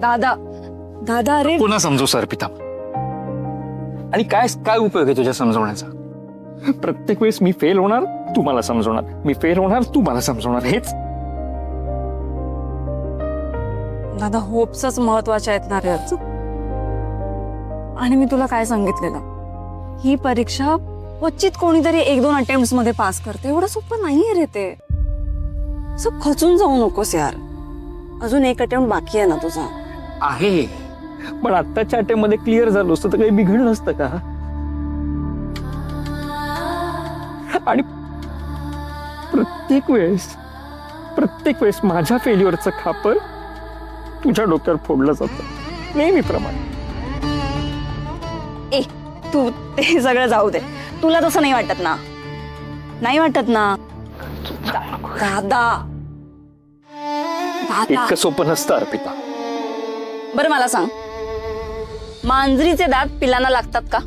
दादा दादा अरे पुन्हा समजू सर पिता. आणि काय काय उपयोग आहे तुझ्या समजवण्याचा? प्रत्येक वेळेस मी फेल होणार, तू मला समजवणार, मी फेल होणार, तू मला समजवणार, हेच. दादा होप्सच महत्वाच्या आहेत ना रे. आणि मी तुला काय सांगितलेलं, ही परीक्षा क्वचित कोणीतरी 1-2 अटेम्प्ट मध्ये पास करते, एवढं सोपं नाहीये रे ते. असं खचून जाऊ नकोस यार, अजून एक अटेम्प्ट बाकी आहे ना तुझा. आहे, पण आत्ताच्या अटेम्प्ट मध्ये क्लिअर झालो असतं तर काही बिघडलं नसतं का? आणि प्रत्येक वेळेस माझ्या फेल्युअरचं खापर तुझ्या डोक्यावर फोडलं जातं नेहमीप्रमाणे. ए तू ते सगळं जाऊ दे, तुला तसं नाही वाटत ना? नाही वाटत ना दादा? दादा इतकं सोपं नसतं अर्पिता. बरं मला सांग, मांजरीचे दात पिलांना लागतात का?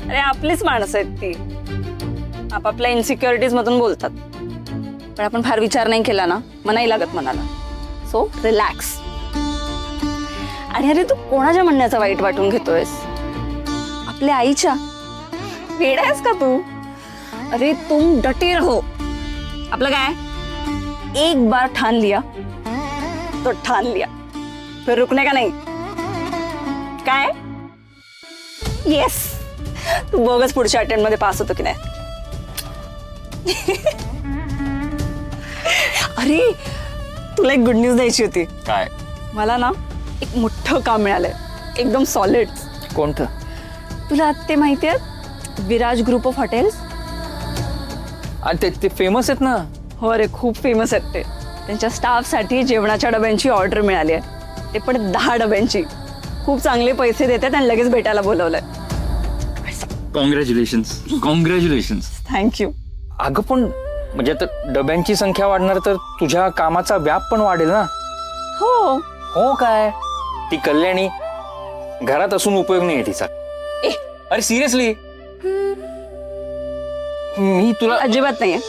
अरे आपलीच माणसं आहेत ती, आपापल्या इन्सिक्युरिटीज मधून बोलतात, पण आपण फार विचार नाही केला ना मग नाही लागत मनाला. So relax. आणि अरे तू कोणाच्या म्हणण्याचा वाईट वाटून घेतोयस? आपल्या आईच्या. वेडा आहेस का तू? अरे तुम डटे रहो. आपलं काय, एक बार ठान लिया तो ठान लिया, फिर रुकने का नहीं. काय? येस, तू बघच पुढच्या अटेम्प्ट मध्ये पास होतो की नाही. अरे तुला एक गुड न्यूज द्यायची होती. काय? मला ना एक मोठं काम मिळालंय, एकदम सॉलिड. कोणतं? तुला ते माहिती आहे, विराज ग्रुप ऑफ हॉटेल्स. आणि ते फेमस आहेत ना? हो रे, खूप फेमस आहेत ते. त्यांच्या स्टाफसाठी जेवणाच्या डब्यांची ऑर्डर मिळाली आहे, ते पण 10 डब्यांची. खूप चांगले पैसे देतात आणि लगेच भेटायला बोलवलंय. कॉंग्रॅच्युलेशन्स. कॉंग्रॅच्युलेशन्स. थँक्यू. अगं पण म्हणजे आता डब्यांची संख्या वाढणार तर तुझ्या कामाचा व्याप पण वाढेल ना? हो. हो काय? ती कल्याणी घरात असून उपयोग नाही तिचा. ए अरे सिरियसली, मी तुला अजिबात नाहीये.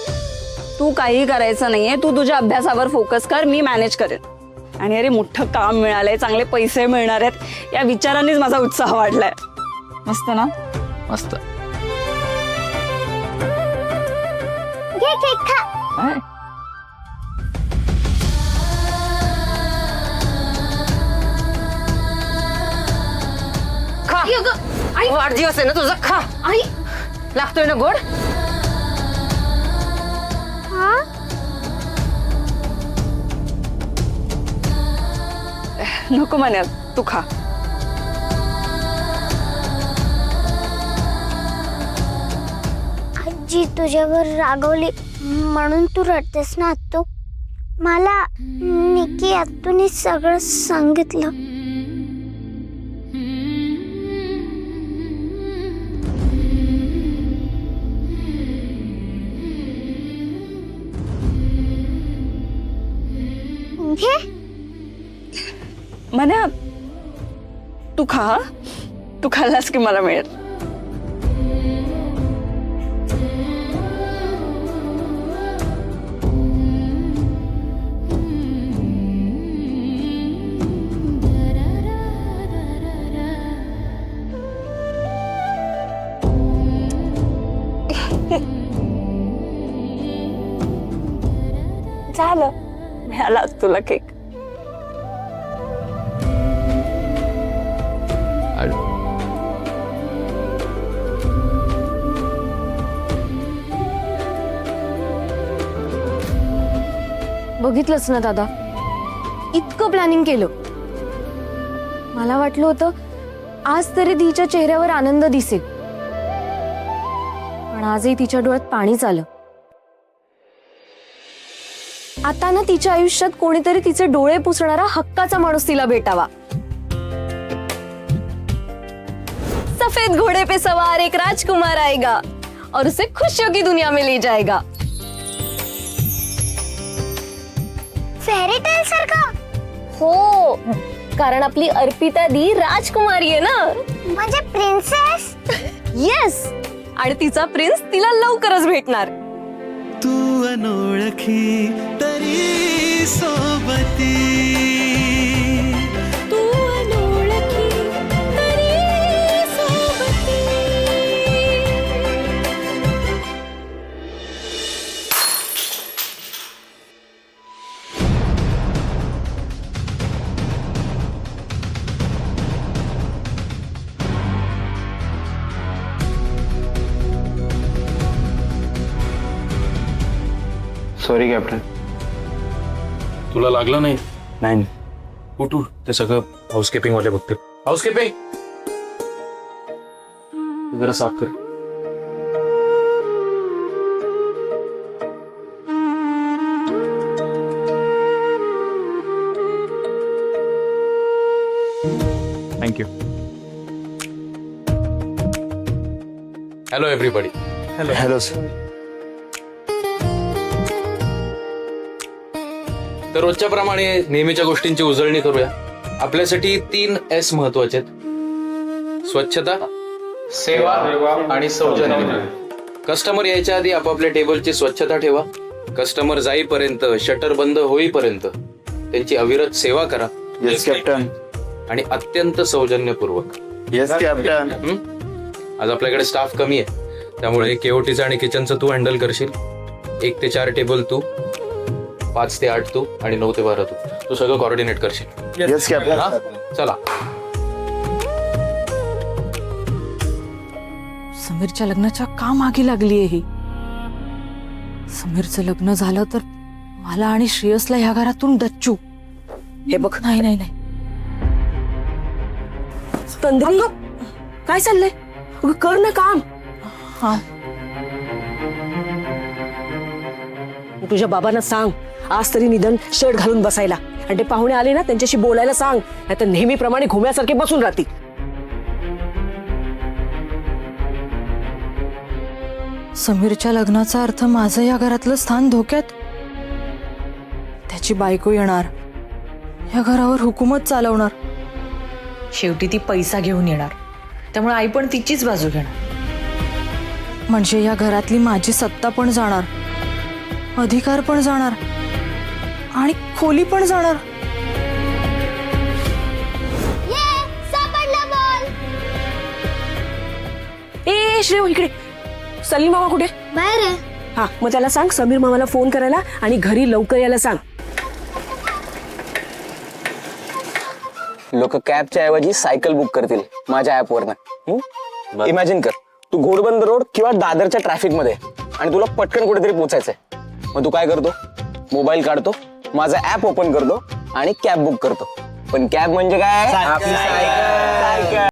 तू काही करायचं नाहीये, तू तुझ्या अभ्यासावर फोकस कर, मी मॅनेज करेन. आणि अरे मोठं काम मिळालंय, चांगले पैसे मिळणार आहेत, या विचारानेच माझा उत्साह वाढलाय. मस्त ना? मस्त. घे केक खा. काय? खा. वाढदिवस आहे ना तुझा, खा. आई लागतोय ना गोड? हा नको म्हणे, तू खा. आजी तुझ्यावर रागवली म्हणून तू रडतेस ना आत्तू? मला निकी आत्तूने सगळं सांगितलं. घे. म्हणे तू खा, तू खाल्लास की मला मिळेल. झालं, मिळाला तुला केक. बघितलंच ना दादा, इतकं प्लॅनिंग केलं. मला वाटलं होतं आज तरी तिच्या चेहऱ्यावर आनंद दिसेल, पण आजही तिच्या डोळ्यात पाणीच आलं. आता ना तिच्या आयुष्यात कोणीतरी तिचे डोळे पुसणारा हक्काचा माणूस तिला भेटावा. सफेद घोड़े पे सवार एक राजकुमार आएगा और उसे खुशियों की दुनिया में ले जाएगा. फेरी टेल सारखा. हो, कारण आपली अर्पिता दी राजकुमारी आहे ना, म्हणजे प्रिन्सेस. येस. आणि तिचा प्रिन्स तिला लवकरच भेटणार. तू अनोळखी तरी सोबती. Sorry captain. तुला लागलं नाही? नाही. उठू, ते सगळं हाऊसकीपिंग वाले बघतील. हाऊसकीपिंग जरा साफ कर. Thank you. Hello everybody. Hello sir. तर रोजच्या प्रमाणे नेहमीच्या गोष्टींची उजळणी करूया. आपल्यासाठी 3 S महत्वाचे आहेत: स्वच्छता, सेवा आणि सौजन्य. कस्टमर यायच्या आधी आपापल्या टेबलची स्वच्छता ठेवा. कस्टमर जाईपर्यंत, शटर बंद होईपर्यंत त्यांची अविरत सेवा करा. Yes captain. आणि अत्यंत सौजन्यपूर्वक. Yes captain. आज आपल्याकडे स्टाफ कमी आहे, त्यामुळे केओटीचं आणि किचनचं तू हँडल करशील. 1 ते 4 टेबल तू, 5 ते 8 तू आणि 9 ते 12 तू सगळं कॉर्डिनेट करशील. Yes captain. हा? चला. समीरच्या लग्नाच्या का मागे लागलीये ही? समीरचं लग्न झालं तर मला आणि श्रेयसला ह्या घरातून डच्चू. हे बघ, नाही नाही नाही. तंद्री काय चाललंय? अगं, कर ना काम. हा, तुझ्या बाबांना सांग आज तरी निधन शर्ट घालून बसायला. आणि ते पाहुणे आले ना त्यांच्याशी बोलायला सांग, नाहीतर नेहमीप्रमाणे घुम्यासारखे बसून राहतील. समीरच्या लग्नाचा अर्थ माझं या घरातलं स्थान धोक्यात. त्याची बायको येणार, या घरावर हुकूमत चालवणार. शेवटी ती पैसा घेऊन येणार, त्यामुळे आई पण तिचीच बाजू घेणार. म्हणजे या घरातली माझी सत्ता पण जाणार, अधिकार पण जाणार आणि खोली पण जाणार. सापडला बॉल. ए श्रेय, इकडे. सलीम मामा कुठे? बाहेर आहे. हा, मग त्याला सांग समीर मामाला फोन करायला आणि घरी लवकर यायला सांग. लोक कॅबच्या ऐवजी सायकल बुक करतील माझ्या ऍपवरनं. इमॅजिन कर, तू घोडबंदर रोड किंवा दादरच्या ट्रॅफिक मध्ये आणि तुला पटकन कुठेतरी पोचायचंय. मग तू काय करतो? मोबाईल काढतो, माझं ऍप ओपन करतो आणि कॅब बुक करतो. पण कॅब म्हणजे काय? आपली सायकल.